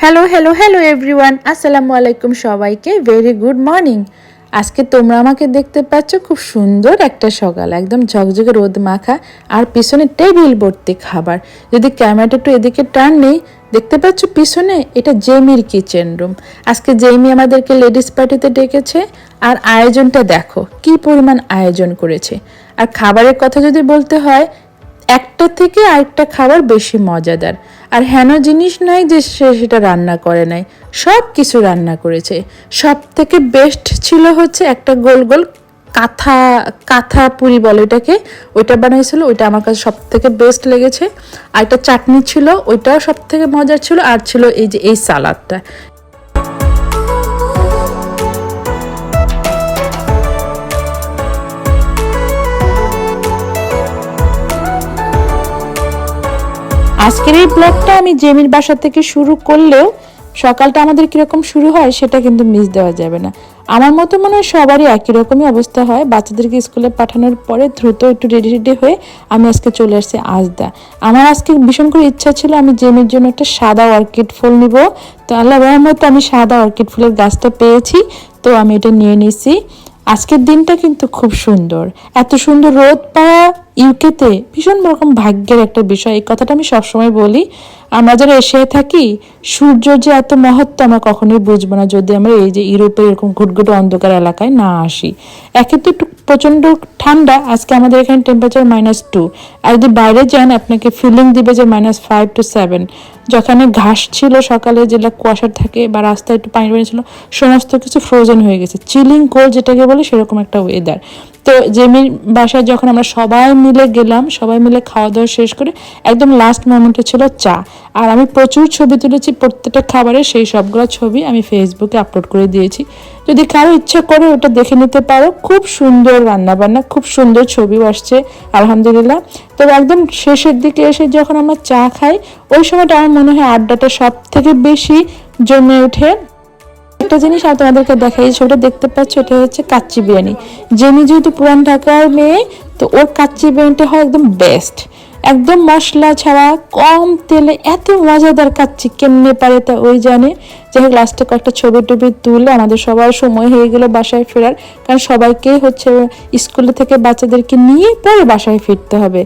Hello hello hello everyone, আসসালামু আলাইকুম সবাইকে। Very good morning. আজকে তোমরা আমাকে দেখতে পাচ্ছ খুব সুন্দর একটা সকাল, একদম ঝকঝকে রোদ মাখা, আর পিছনে টেবিল ভর্তি খাবার। যদি ক্যামেরাটা একটু এদিকে টার্ন নেই, দেখতে পাচ্ছ পিছনে, এটা জেমির কিচেন রুম। আজকে জেমি আমাদেরকে লেডিস পার্টিতে ডেকেছে, আর আয়োজনটা দেখো কি পরিমাণ আয়োজন করেছে। আর খাবারের কথা যদি বলতে হয়, একটা থেকে আরেকটা খাবার বেশি মজাদার। আর হেন জিনিস নয় যে সে সেটা রান্না করে নাই, সব কিছু রান্না করেছে। সব থেকে বেস্ট ছিল হচ্ছে একটা গোল গোল কাঁথা কাঁথা পুরি বলে ওইটাকে, ওইটা বানাইছিল, ওইটা আমার কাছে সব থেকে বেস্ট লেগেছে। আর একটা চাটনি ছিল, ওইটাও সব থেকে মজার ছিল। আর ছিল এই যে এই সালাদটা। আজকের এই ব্লগটা আমি জেমির বাসা থেকে শুরু করলেও সকালটা আমাদের কিরকম শুরু হয় সেটা কিন্তু মিস দেওয়া যাবে না। আমার মতো মনে হয় সবারই একই রকমই অবস্থা হয়। বাচ্চাদেরকে স্কুলে পাঠানোর পরে দ্রুত একটু রেডি হয়ে আমি আজকে চলে আসছি আজদা। আমার আজকে ভীষণ করে ইচ্ছা ছিল আমি জেমির জন্য একটা সাদা অর্কিড ফুল নিব। তো আল্লাহ রহমতে আমি সাদা অর্কিড ফুলের গাছটা পেয়েছি, তো আমি এটা নিয়ে নিছি। আজকের দিনটা কিন্তু খুব সুন্দর, এত সুন্দর রোদ পাওয়া ইউকেতে ভীষণ রকম ভাগ্যের একটা বিষয়। এই কথাটা আমি সবসময় বলি। আমরা যারা এশিয়ায় থাকি, সূর্যর যে এত মহত্ব আমরা কখনোই বুঝবো না যদি আমরা এই যে ইউরোপের এরকম ঘুটঘুটে অন্ধকার এলাকায় না আসি। একে তো একটু প্রচন্ড ঠান্ডা, আজকে আমাদের এখানে টেম্পারেচার -2, আর যদি বাইরে যান আপনাকে ফিলিং দিবে যে -5 to 7। যেখানে ঘাস ছিল সকালে, যেটা কুয়াশা থাকে বা রাস্তায় একটু পানি পানি ছিল, সমস্ত কিছু ফ্রোজেন হয়ে গেছে, চিলিং কোল্ড যেটাকে বলে সেরকম একটা ওয়েদার। তো জেমির বাসায় যখন আমরা সবাই মিলে গেলাম, সবাই মিলে খাওয়া দাওয়া শেষ করে একদম লাস্ট মোমেন্টে ছিল চা। আর আমি প্রচুর ছবি তুলেছি প্রত্যেকটা খাবারের, সেই সবগুলো ছবি আমি ফেসবুকে আপলোড করে দিয়েছি। যদি কারো ইচ্ছা করে ওটা দেখে নিতে পারো। খুব সুন্দর রান্নাবান্না, খুব সুন্দর ছবিও আসছে আলহামদুলিল্লাহ। তবে একদম শেষের দিকে এসে যখন আমরা চা খাই, ওই সময়টা আমার মনে হয় আড্ডাটা সব থেকে বেশি জমে ওঠে। একটা জিনিস আর তোমাদেরকে দেখাই, ছবিটা দেখতে পাচ্ছ, এটা হচ্ছে কাচ্চি বিরিয়ানি। জেমি যেহেতু পুরান ঢাকার মেয়ে, তো ওর কাচ্চি বিরিয়ানিটা হয় একদম বেস্ট, একদম মশলা ছাড়া কম তেলে এত মজাদার কাচ্চি কেমনে পারে তা ওই জানে। যাই হোক, লাস্টে কয়েকটা ছবি টবি তুলে আমাদের সবার সময় হয়ে গেল বাসায় ফেরার, কারণ সবাইকেই হচ্ছে স্কুলে থেকে বাচ্চাদেরকে নিয়ে পরে বাসায় ফিরতে হবে।